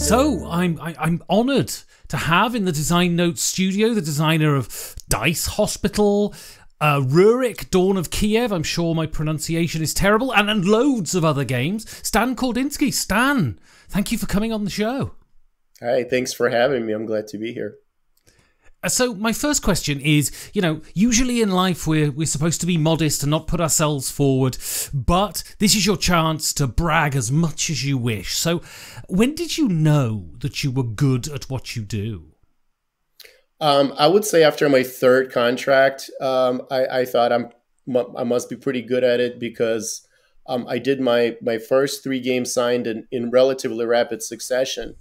So I'm honoured to have in the Design Notes studio the designer of Dice Hospital, Rurik, Dawn of Kiev, I'm sure my pronunciation is terrible, and loads of other games. Stan Kordonskiy. Stan, thank you for coming on the show. Hi, thanks for having me. I'm glad to be here. So my first question is, usually in life we're supposed to be modest and not put ourselves forward, but this is your chance to brag as much as you wish. So when did you know that you were good at what you do? I would say after my third contract, I thought I must be pretty good at it because I did my first 3 games signed in relatively rapid succession.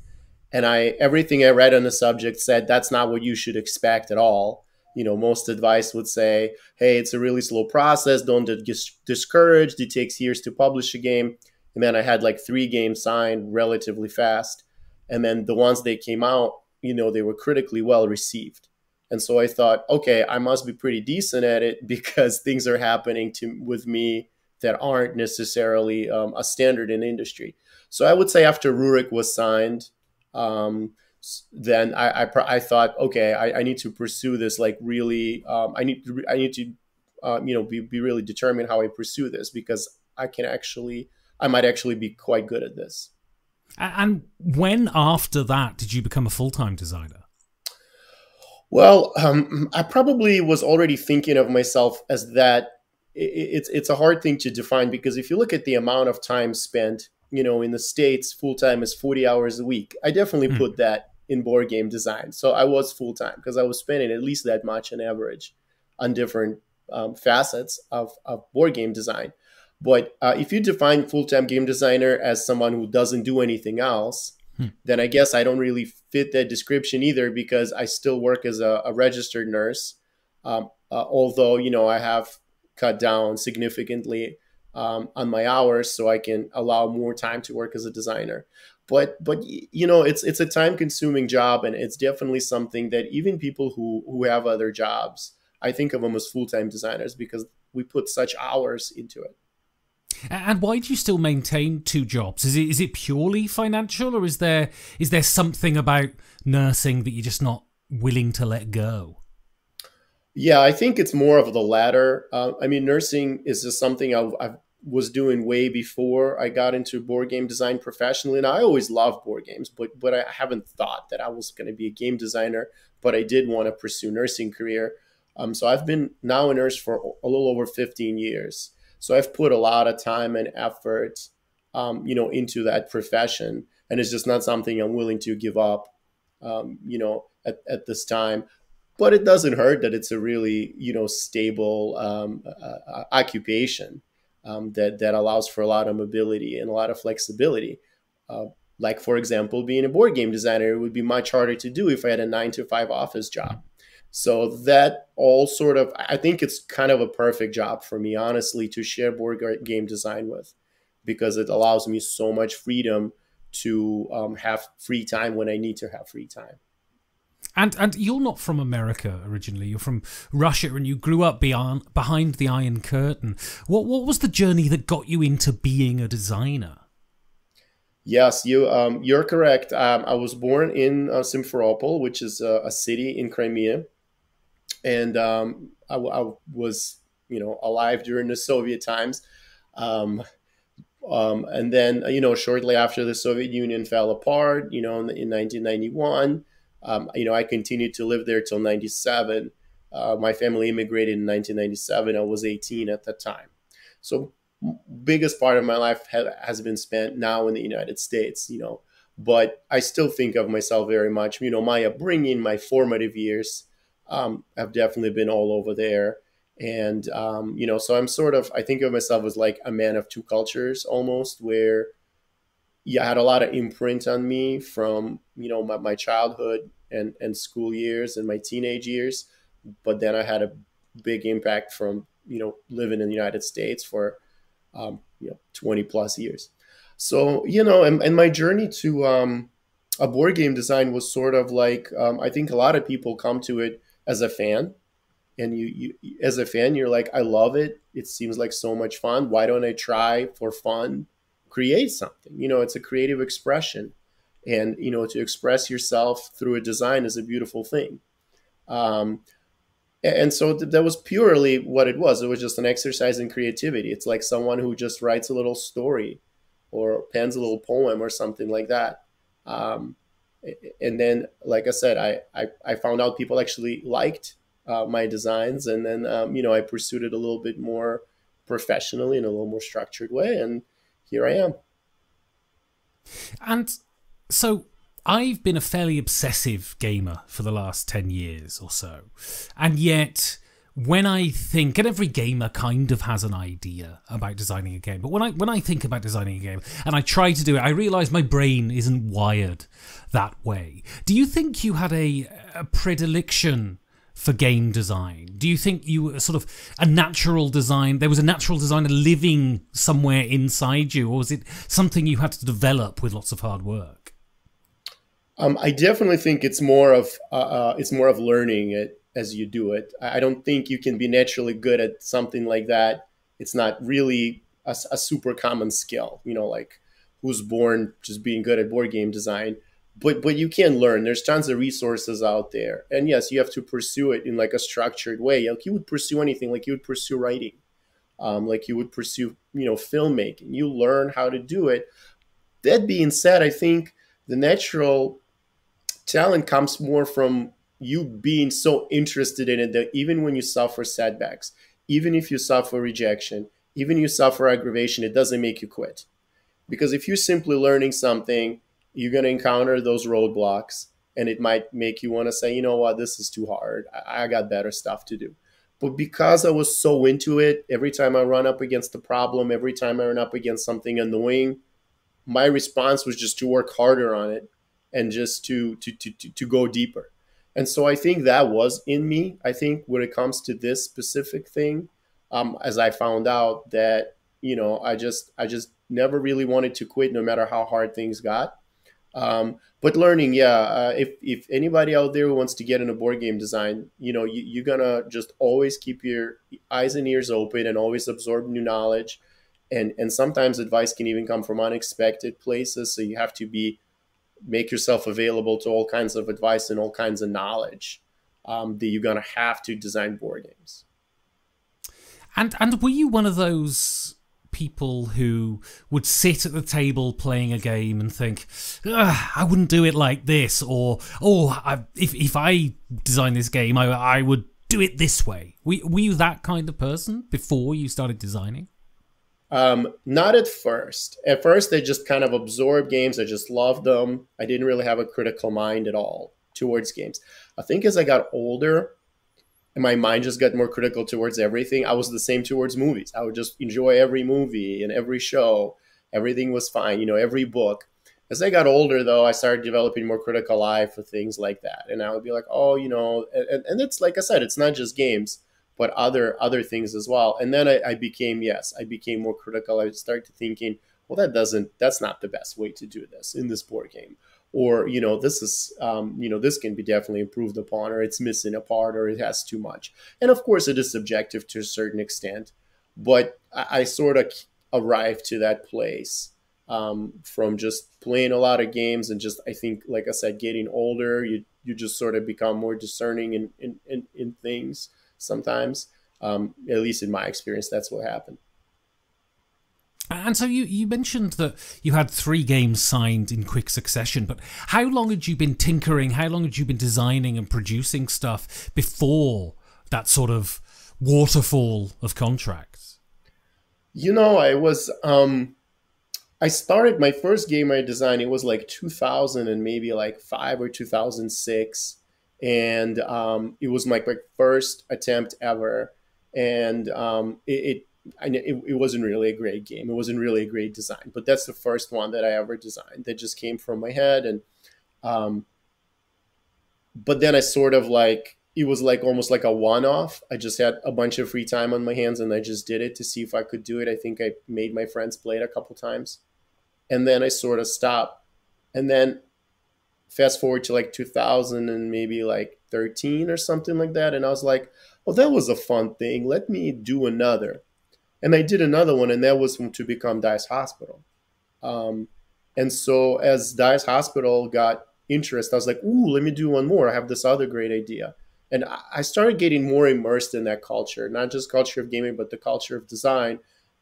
And everything I read on the subject said that's not what you should expect at all. Most advice would say, hey, it's a really slow process. Don't get discouraged. It takes years to publish a game. And then I had like 3 games signed relatively fast. And then the ones that came out, they were critically well received. And so I thought, okay, I must be pretty decent at it because things are happening with me that aren't necessarily a standard in the industry. So I would say after Rurik was signed, then I thought, okay, I need to pursue this like really. I need to be really determined how I pursue this because I might actually be quite good at this. And when after that did you become a full-time designer? Well, I probably was already thinking of myself as that. It's a hard thing to define because if you look at the amount of time spent, in the States, full-time is 40 hours a week. I definitely put that in board game design. So I was full-time because I was spending at least that much on average on different facets of board game design. But if you define full-time game designer as someone who doesn't do anything else, then I guess I don't really fit that description either because I still work as a registered nurse. Although, I have cut down significantly on my hours so I can allow more time to work as a designer. But it's a time consuming job, and it's definitely something that even people who have other jobs, I think of them as full-time designers because we put such hours into it. And why do you still maintain 2 jobs? Is it purely financial, or is there something about nursing that you're just not willing to let go? Yeah, I think it's more of the latter. Nursing is just something I was doing way before I got into board game design professionally. And I always loved board games, but I haven't thought that I was going to be a game designer, but I did want to pursue nursing career. So I've been now a nurse for a little over 15 years. So I've put a lot of time and effort, into that profession. And it's just not something I'm willing to give up, at this time. But it doesn't hurt that it's a really, stable occupation that allows for a lot of mobility and a lot of flexibility. Like, for example, being a board game designer, it would be much harder to do if I had a 9-to-5 office job. So that all sort of, I think it's kind of a perfect job for me, honestly, to share board game design with, because it allows me so much freedom to have free time when I need to have free time. And you're not from America originally. You're from Russia, and you grew up behind the Iron Curtain. What was the journey that got you into being a designer? Yes, you're correct. I was born in Simferopol, which is a city in Crimea, and I was alive during the Soviet times. And then shortly after the Soviet Union fell apart, in 1991. I continued to live there till 97. My family immigrated in 1997. I was 18 at that time. So biggest part of my life has been spent now in the United States, but I still think of myself very much, my upbringing, my formative years have definitely been all over there. And, so I think of myself as like a man of 2 cultures almost, where I had a lot of imprint on me from, my childhood and school years and my teenage years. But then I had a big impact from, living in the United States for, 20 plus years. So, and my journey to a board game design was sort of like, I think a lot of people come to it as a fan. And you as a fan, you're like, I love it. It seems like so much fun. Why don't I try for fun, create something? It's a creative expression. And, to express yourself through a design is a beautiful thing. Um, and so that was purely what it was. It was just an exercise in creativity. It's like someone who just writes a little story or pens a little poem or something like that. Um, and then, like I said, I found out people actually liked my designs. And then, I pursued it a little bit more professionally in a little more structured way. And here I am. And so I've been a fairly obsessive gamer for the last 10 years or so. And yet, when I think, and every gamer kind of has an idea about designing a game, but when I think about designing a game and I try to do it, I realise my brain isn't wired that way. Do you think you had a predilection for game design? Do you think you were sort of a natural design? There was a natural designer living somewhere inside you, or was it something you had to develop with lots of hard work? I definitely think it's more of learning it as you do it. I don't think you can be naturally good at something like that. It's not really a super common skill, like who's born just being good at board game design. But you can learn. There's tons of resources out there. And yes, you have to pursue it in like a structured way. Like you would pursue anything, like you would pursue writing, like you would pursue, filmmaking. You learn how to do it. That being said, I think the natural talent comes more from you being so interested in it that even when you suffer setbacks, even if you suffer rejection, even you suffer aggravation, it doesn't make you quit. Because if you're simply learning something, you're going to encounter those roadblocks, and it might make you want to say, you know what, this is too hard. I got better stuff to do. But because I was so into it, every time I run up against a problem, every time I run up against something annoying, my response was just to work harder on it and just to go deeper. And so I think that was in me. I think when it comes to this specific thing, as I found out that, I just never really wanted to quit no matter how hard things got. But learning, yeah, if anybody out there who wants to get into board game design, you're going to just always keep your eyes and ears open and always absorb new knowledge. And sometimes advice can even come from unexpected places. So you have to make yourself available to all kinds of advice and all kinds of knowledge that you're going to have to design board games. And were you one of those people who would sit at the table playing a game and think, I wouldn't do it like this, or if I design this game, I would do it this way? Were you that kind of person before you started designing? Not at first. At first, I just kind of absorbed games. I just loved them. I didn't really have a critical mind at all towards games. I think as I got older, and my mind just got more critical towards everything. I was the same towards movies. I would just enjoy every movie and every show. Everything was fine, every book. As I got older, though, I started developing more critical eye for things like that. And I would be like, and it's like I said, it's not just games, but other things as well. And then I became more critical. I started thinking, well, that's not the best way to do this in this board game. Or, this is, this can be definitely improved upon, or it's missing a part, or it has too much. And of course, it is subjective to a certain extent. But I sort of arrived to that place from just playing a lot of games and just, I think, like I said, getting older, you just sort of become more discerning in things sometimes. At least in my experience, that's what happened. And so you mentioned that you had 3 games signed in quick succession, but how long had you been tinkering? How long had you been designing and producing stuff before that sort of waterfall of contracts? I started my first game I designed. It was like 2000 and maybe like 5 or 2006. And it was my first attempt ever. And it wasn't really a great game. It wasn't really a great design, but that's the first one that I ever designed that just came from my head. And but then I sort of it was like almost like a one-off. I just had a bunch of free time on my hands and I just did it to see if I could do it. I think I made my friends play it a couple times. And then I sort of stopped. And then fast forward to like 2000 and maybe like 13 or something like that. And I was like, well, that was a fun thing. Let me do another. And I did another one, and that was to become Dice Hospital. And so as Dice Hospital got interest, I was like, ooh, let me do one more. I have this other great idea. And I started getting more immersed in that culture, not just culture of gaming, but the culture of design.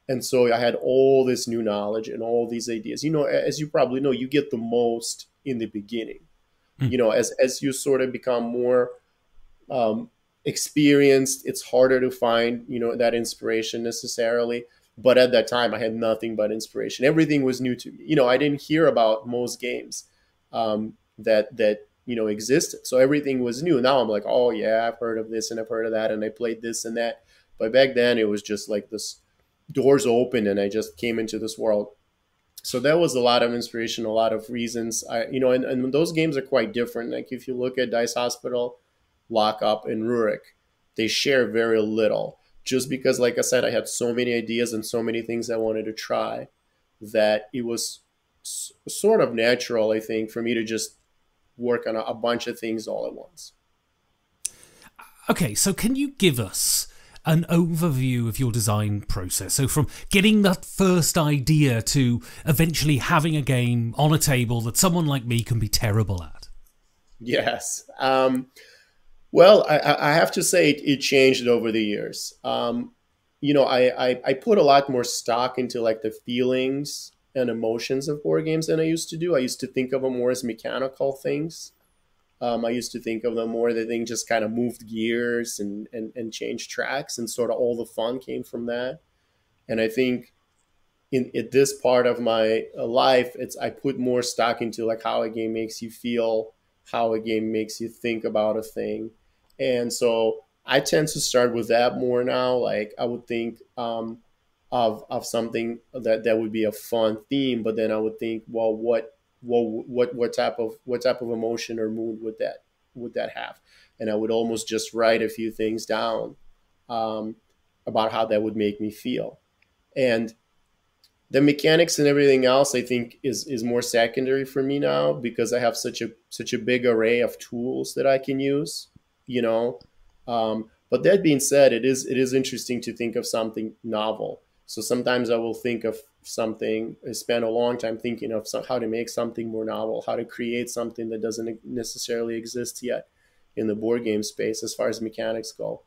And so I had all this new knowledge and all these ideas. You know, as you probably know, you get the most in the beginning. You know, as you sort of become more experienced, it's harder to find, you know, that inspiration necessarily. But at that time, I had nothing but inspiration. Everything was new to me. You know, I didn't hear about most games that you know existed. So everything was new. Now I'm like, oh yeah, I've heard of this and I've heard of that, and I played this and that. But back then, it was just like this doors open, and I just came into this world. So that was a lot of inspiration, a lot of reasons. You know, and those games are quite different. Like if you look at Dice Hospital, Lock Up, and Rurik, they share very little. Just because, like I said, I had so many ideas and so many things I wanted to try that it was sort of natural, I think, for me to just work on a bunch of things all at once. Okay, so can you give us an overview of your design process? So from getting that first idea to eventually having a game on a table that someone like me can be terrible at. Yes. Well, I have to say it changed over the years. You know, I put a lot more stock into like the feelings and emotions of board games than I used to do. I used to think of them more as mechanical things. I used to think of them more the thing just kind of moved gears and changed tracks, and sort of all the fun came from that. And I think in this part of my life, I put more stock into like how a game makes you feel, how a game makes you think about a thing. And so I tend to start with that more now. Like I would think of something that would be a fun theme, but then I would think, well, what type of emotion or mood would that have? And I would almost just write a few things down about how that would make me feel. And the mechanics and everything else, I think, is more secondary for me now, because I have such a big array of tools that I can use, you know. But that being said, it is interesting to think of something novel. So sometimes I will think of something, I spend a long time thinking of how to make something more novel, how to create something that doesn't necessarily exist yet in the board game space as far as mechanics go.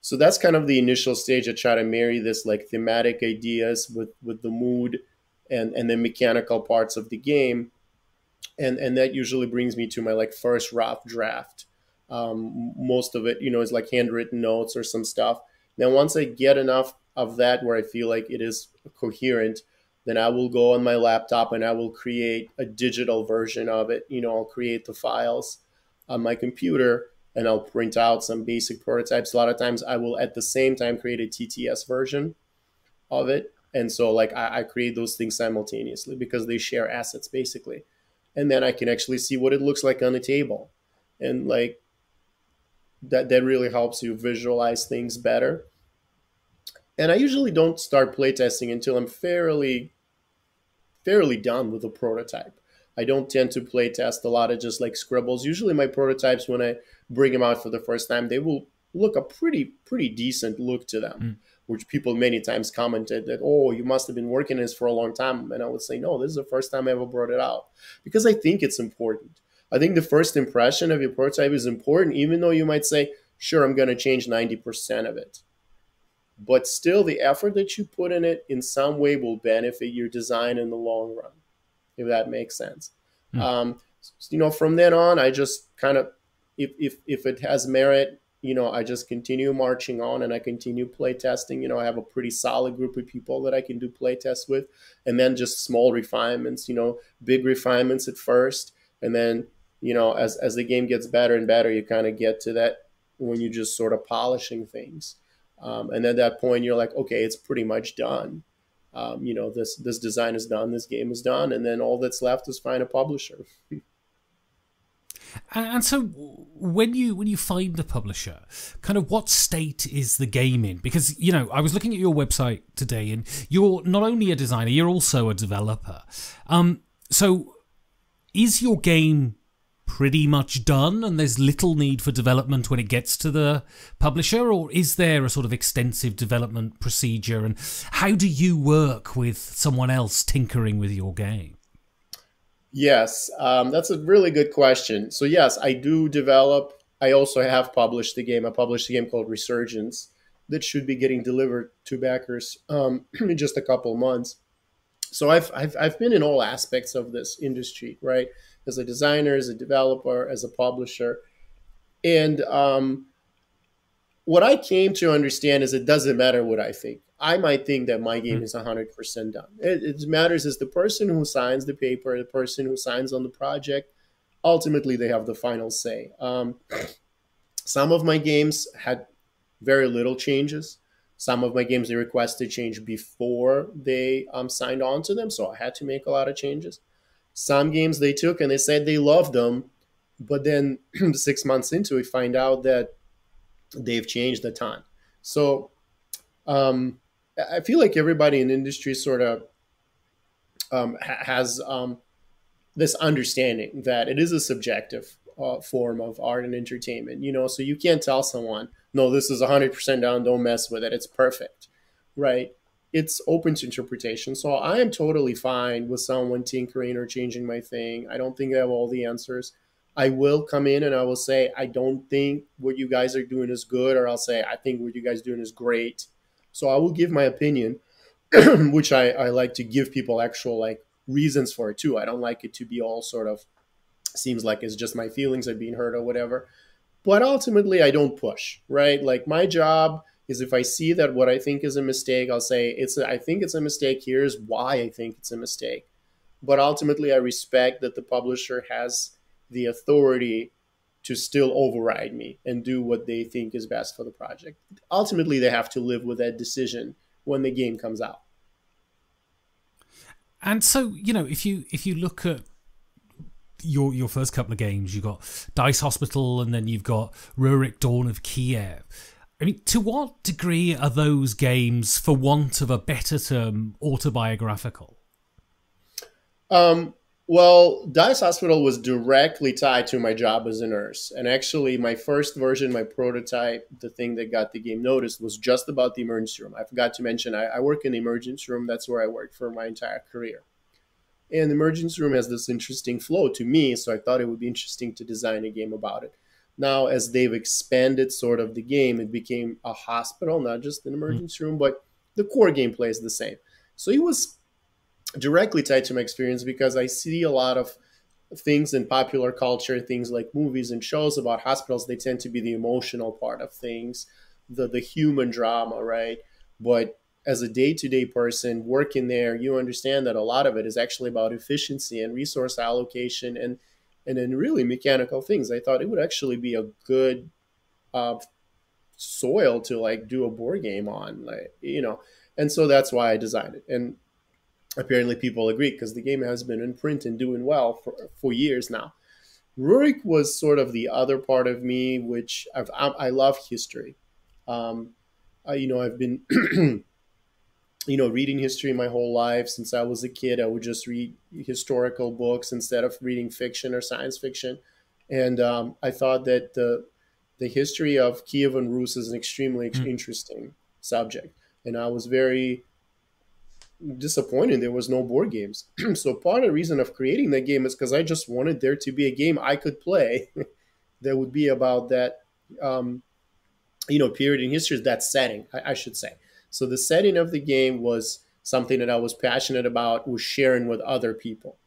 So that's kind of the initial stage. I try to marry this like thematic ideas with the mood and the mechanical parts of the game. And that usually brings me to my like first rough draft. Most of it, you know, is like handwritten notes or some stuff. Then once I get enough of that where I feel like it is coherent, then I will go on my laptop and I will create a digital version of it. You know, I'll create the files on my computer and I'll print out some basic prototypes. A lot of times I will at the same time create a TTS version of it. And so like I create those things simultaneously because they share assets basically. And then I can actually see what it looks like on the table. And like that really helps you visualize things better. And I usually don't start playtesting until I'm fairly done with the prototype. I don't tend to playtest a lot of just like scribbles. Usually my prototypes, when I bring them out for the first time, they will look a pretty decent look to them, which people many times commented that, oh, you must have been working on this for a long time. And I would say, no, this is the first time I ever brought it out, because I think it's important. I think the first impression of your prototype is important, even though you might say, sure, I'm going to change 90% of it. But still, the effort that you put in it in some way will benefit your design in the long run, if that makes sense. You know, from then on, I just kind of, if it has merit, you know, I just continue marching on and I continue play testing. You know, I have a pretty solid group of people that I can do play tests with, and then just small refinements, you know, big refinements at first. And then, you know, as the game gets better and better, you kind of get to that when you're just sort of polishing things. And at that point, you're like, okay, it's pretty much done. You know, this design is done, this game is done, and then all that's left is find a publisher. And so when you find the publisher, kind of what state is the game in? Because, you know, I was looking at your website today, and you're not only a designer, you're also a developer. So is your game pretty much done and there's little need for development when it gets to the publisher, or is there a sort of extensive development procedure, and how do you work with someone else tinkering with your game? Yes, that's a really good question. So yes, I do develop. I also have published the game. I published a game called Resurgence that should be getting delivered to backers in just a couple months. So I've been in all aspects of this industry, right? As a designer, as a developer, as a publisher, and what I came to understand is it doesn't matter what I think. I might think that my game is 100% done. It matters is the person who signs the paper, the person who signs on the project. Ultimately, they have the final say. Some of my games had very little changes. Some of my games they requested change before they signed on to them, so I had to make a lot of changes. Some games they took and they said they loved them, but then 6 months into it, find out that they've changed a ton. So um, I feel like everybody in the industry sort of has this understanding that it is a subjective form of art and entertainment. So you can't tell someone, no, this is 100% down, don't mess with it, it's perfect, right? It's open to interpretation. So I am totally fine with someone tinkering or changing my thing. I don't think I have all the answers. I will come in and I will say, I don't think what you guys are doing is good, or I'll say, I think what you guys are doing is great. So I will give my opinion, which I like to give people actual like reasons for it too. I don't like it to be all sort of seems like it's just my feelings are being hurt or whatever. But ultimately, I don't push, right? Like my job is if I see that what I think is a mistake, I'll say I think it's a mistake. Here's why I think it's a mistake. But ultimately, I respect that the publisher has the authority to still override me and do what they think is best for the project. Ultimately, they have to live with that decision when the game comes out. And so, if you look at your first couple of games, you've got Dice Hospital and then you've got Rurik Dawn of Kiev. I mean, to what degree are those games, for want of a better term, autobiographical? Um, well, Dice Hospital was directly tied to my job as a nurse. And actually, my first version, my prototype, the thing that got the game noticed, was just about the emergency room. I forgot to mention, I work in the emergency room. That's where I worked for my entire career. And the emergency room has this interesting flow to me, so I thought it would be interesting to design a game about it. Now, as they've expanded sort of the game, it became a hospital, not just an emergency room, but the core gameplay is the same. So it was directly tied to my experience because I see a lot of things in popular culture, things like movies and shows about hospitals. They tend to be the emotional part of things, the human drama, right? But as a day-to-day person working there, you understand that a lot of it is actually about efficiency and resource allocation and then really mechanical things. I thought it would actually be a good uh, soil to like do a board game on, and so that's why I designed it. And apparently people agree because the game has been in print and doing well for years now. Rurik was sort of the other part of me, which I love history. Um, I've been reading history my whole life since I was a kid. I would just read historical books instead of reading fiction or science fiction, and I thought that the history of Kiev and Rus is an extremely interesting subject, and I was very disappointed there was no board games. So part of the reason of creating that game is because I just wanted there to be a game I could play that would be about that um, period in history, that setting, I should say. So the setting of the game was something that I was passionate about, was sharing with other people.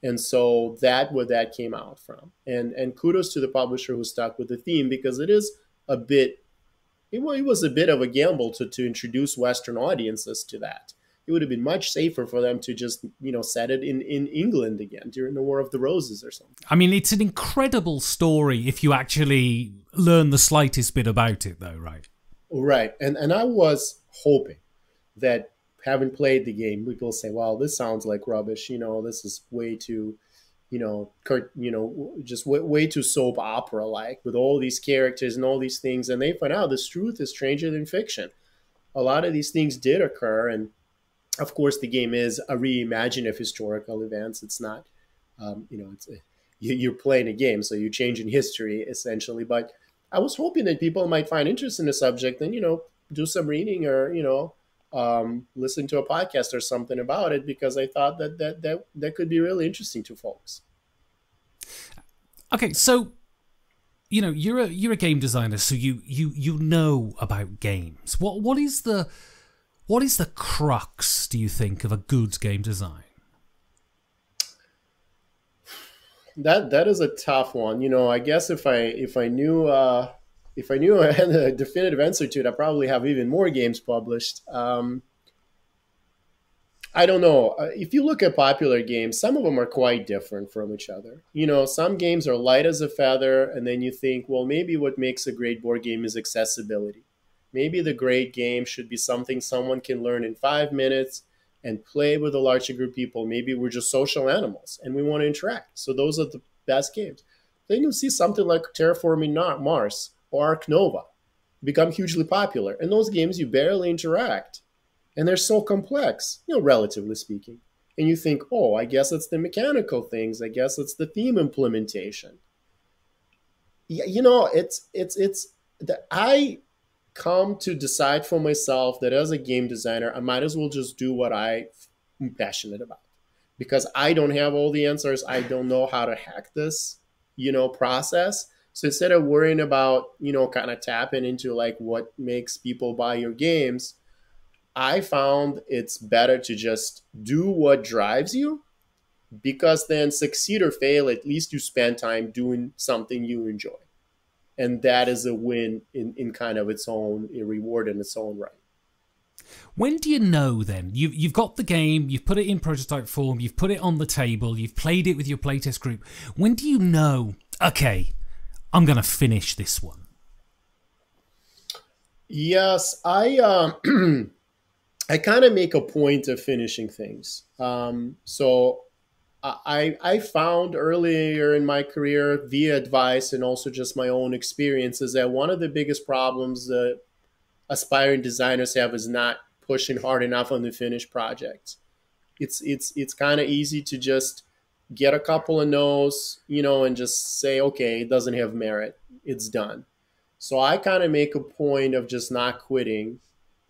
And so that where that came out from. And kudos to the publisher who stuck with the theme because it is a bit it was a bit of a gamble to introduce Western audiences to that. It would have been much safer for them to just, set it in England again during the War of the Roses or something. I mean, it's an incredible story if you actually learn the slightest bit about it, though, right? Right. And I was hoping that having played the game, people say, "Wow, this sounds like rubbish. This is way too, just way too soap opera like with all these characters and all these things." And they find out this truth is stranger than fiction. A lot of these things did occur, and of course, the game is a reimagining of historical events. It's not, you're playing a game, so you're changing history essentially. But I was hoping that people might find interest in the subject and do some reading or listen to a podcast or something about it because I thought that could be really interesting to folks. Okay, so you're a game designer, so you know about games. What is the crux, do you think, of a good game design? That is a tough one. I guess if I knew I had a definitive answer to it, I probably have even more games published. I don't know. If you look at popular games, some of them are quite different from each other. Some games are light as a feather, and then you think, well, maybe what makes a great board game is accessibility. Maybe the great game should be something someone can learn in 5 minutes and play with a larger group of people. Maybe we're just social animals and we want to interact. So those are the best games. Then you see something like Terraforming Mars or Ark Nova become hugely popular. And those games, you barely interact and they're so complex, relatively speaking. And you think, oh, I guess it's the mechanical things. I guess it's the theme implementation. Yeah, it's that I come to decide for myself that as a game designer, I might as well just do what I'm passionate about because I don't have all the answers. I don't know how to hack this, process. So instead of worrying about, kind of tapping into like what makes people buy your games, I found it's better to just do what drives you because then succeed or fail, at least you spend time doing something you enjoy. And that is a win in kind of its own a reward in its own right. When do you know then? You've got the game, you've put it in prototype form, you've put it on the table, you've played it with your playtest group. When do you know, okay, I'm going to finish this one? Yes, I I kind of make a point of finishing things. So I found earlier in my career via advice and also just my own experiences that one of the biggest problems that aspiring designers have is not pushing hard enough on the finished project. It's kind of easy to just get a couple of no's, and just say, okay, it doesn't have merit. It's done. So I kind of make a point of just not quitting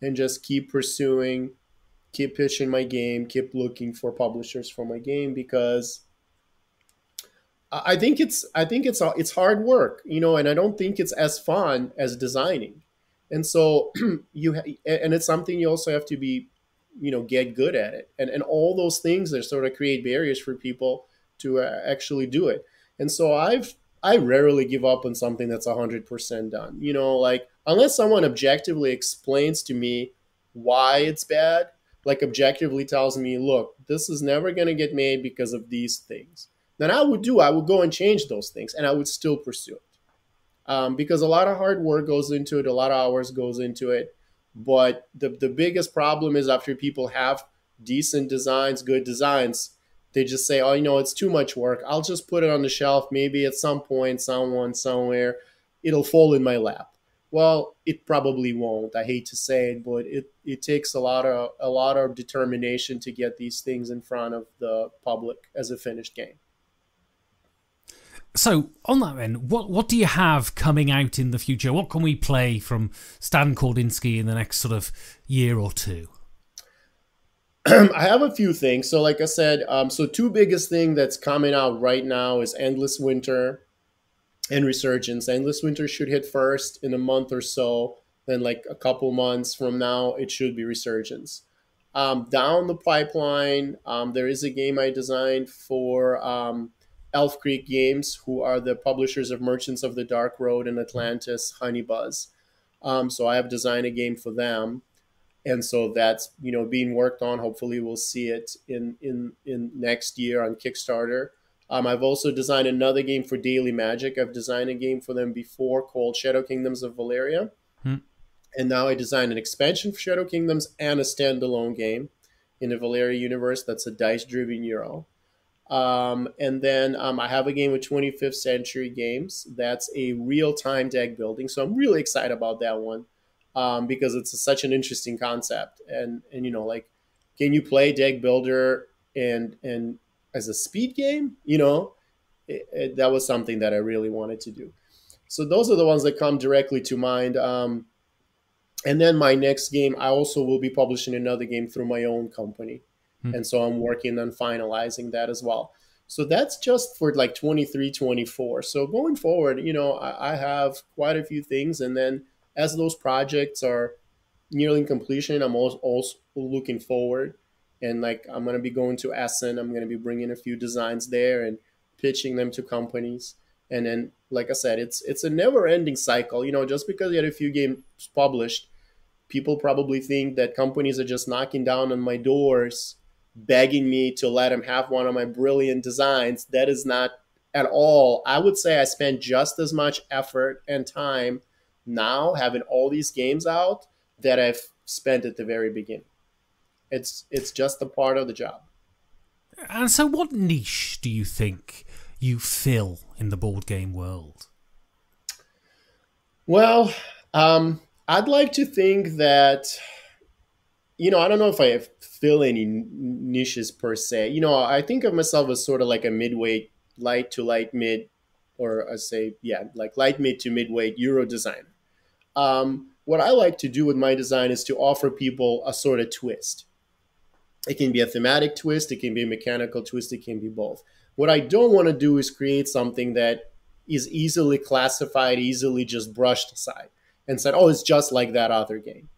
and just keep pursuing, keep pitching my game, keep looking for publishers for my game because I think it's hard work, and I don't think it's as fun as designing. And so and it's something you also have to be, get good at it, and all those things that sort of create barriers for people to actually do it. And so I rarely give up on something that's 100% done. Like unless someone objectively explains to me why it's bad, like objectively tells me, look, this is never going to get made because of these things, then I would go and change those things and I would still pursue it. Because a lot of hard work goes into it, a lot of hours goes into it. But the biggest problem is after people have decent designs, good designs, they just say, oh, it's too much work. I'll just put it on the shelf. Maybe at some point, someone, somewhere, it'll fall in my lap. Well, it probably won't. I hate to say it, but it takes a lot of determination to get these things in front of the public as a finished game. So, on that end, what do you have coming out in the future? What can we play from Stan Kordonskiy in the next sort of year or two? I have a few things. So, like I said, so two biggest thing that's coming out right now is Endless Winter and Resurgence. Endless Winter should hit first in a month or so. Then, like a couple months from now, it should be Resurgence. Down the pipeline, there is a game I designed for Elf Creek Games, who are the publishers of Merchants of the Dark Road and Atlantis Honey Buzz. So I have designed a game for them. And so that's being worked on. Hopefully we'll see it in next year on Kickstarter. I've also designed another game for Daily Magic. I've designed a game for them before called Shadow Kingdoms of Valeria. And now I designed an expansion for Shadow Kingdoms and a standalone game in the Valeria universe that's a dice-driven Euro. And then I have a game with 25th Century Games. That's a real-time deck building. So I'm really excited about that one because it's such an interesting concept. And like, can you play deck builder and as a speed game? That was something that I really wanted to do. So those are the ones that come directly to mind. And then my next game, I also will be publishing another game through my own company. And so I'm working on finalizing that as well. So that's just for like 23, 24. So going forward, I have quite a few things. And then as those projects are nearing completion, I'm also looking forward. And like I'm going to be going to Essen. I'm going to be bringing a few designs there and pitching them to companies. And then, like I said, it's a never-ending cycle. Just because you had a few games published, people probably think that companies are just knocking down on my doors, begging me to let them have one of my brilliant designs. That is not at all. I would say I spend just as much effort and time now having all these games out that I've spent at the very beginning. It's just a part of the job. And so what niche do you think you fill in the board game world? Well, I'd like to think that, I don't know if I fill any niches per se. I think of myself as sort of like a midweight, light to light mid, or I say, yeah, like light mid to midweight Euro designer. What I like to do with my design is to offer people a sort of twist. It can be a thematic twist, it can be a mechanical twist, it can be both. What I don't want to do is create something that is easily classified, easily just brushed aside and said, oh, it's just like that other game.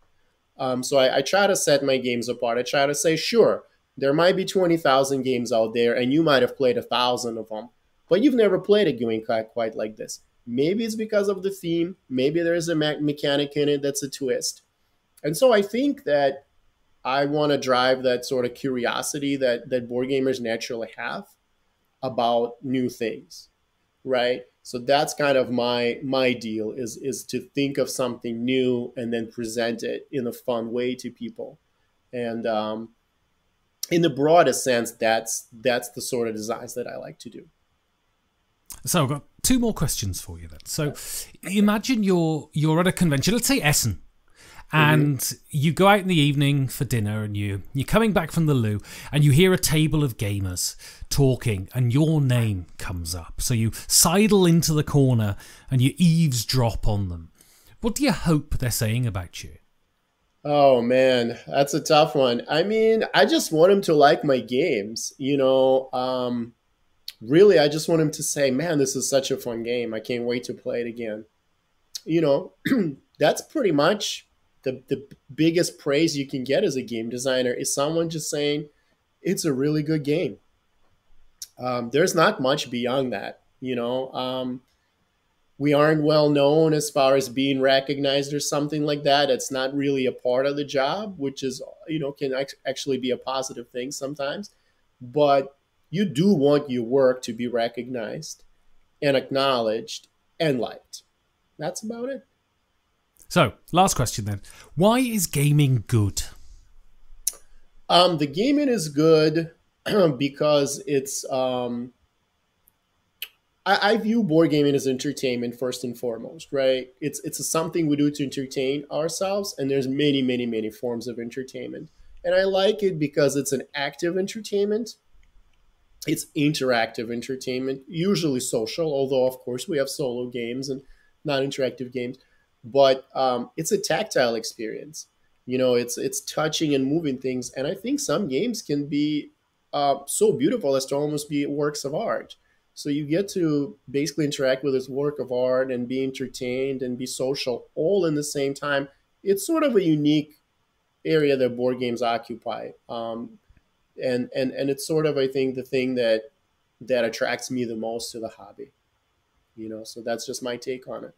So I try to set my games apart. I try to say, sure, there might be 20,000 games out there and you might have played 1,000 of them, but you've never played a game quite like this. Maybe it's because of the theme. Maybe there's a mechanic in it that's a twist. And so I think that I want to drive that sort of curiosity that board gamers naturally have about new things, right? So that's kind of my deal is to think of something new and then present it in a fun way to people. And in the broadest sense, that's the sort of designs that I like to do. So I've got two more questions for you then. So imagine you're at a convention, let's say Essen, and you go out in the evening for dinner and you're coming back from the loo and you hear a table of gamers talking and your name comes up. So you sidle into the corner and you eavesdrop on them. What do you hope they're saying about you? Oh man, that's a tough one. I mean, I just want them to like my games, really, I just want them to say, man, this is such a fun game. I can't wait to play it again. That's pretty much the biggest praise you can get as a game designer is someone just saying, it's a really good game. There's not much beyond that. We aren't well known as far as being recognized or something like that. It's not really a part of the job, which is, can actually be a positive thing sometimes. But you do want your work to be recognized and acknowledged and liked. That's about it. So, last question then. Why is gaming good? The gaming is good because it's... I view board gaming as entertainment first and foremost, right? It's something we do to entertain ourselves, and there's many, many, many forms of entertainment. And I like it because it's an active entertainment. It's interactive entertainment, usually social, although, of course, we have solo games and non-interactive games. But it's a tactile experience. It's touching and moving things. And I think some games can be so beautiful as to almost be works of art. So you get to basically interact with this work of art and be entertained and be social all in the same time. It's sort of a unique area that board games occupy. And it's sort of, I think, the thing that attracts me the most to the hobby. So that's just my take on it.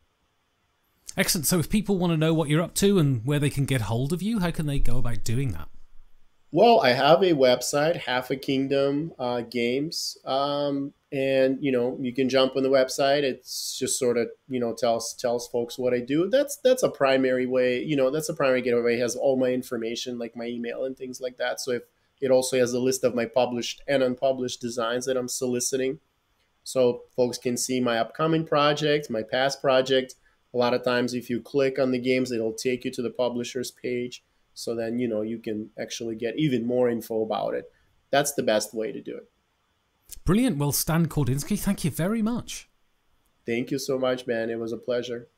Excellent. So if people want to know what you're up to and where they can get hold of you, how can they go about doing that? Well, I have a website, Half a Kingdom Games, and you can jump on the website. It's just sort of tells folks what I do. That's a primary way. That's a primary gateway. It has all my information, like my email and things like that. So if it also has a list of my published and unpublished designs that I'm soliciting, so folks can see my upcoming project, my past project. A lot of times, if you click on the games, it'll take you to the publisher's page. So then, you can actually get even more info about it. That's the best way to do it. Brilliant. Well, Stan Kordonskiy, thank you very much. Thank you so much, man. It was a pleasure.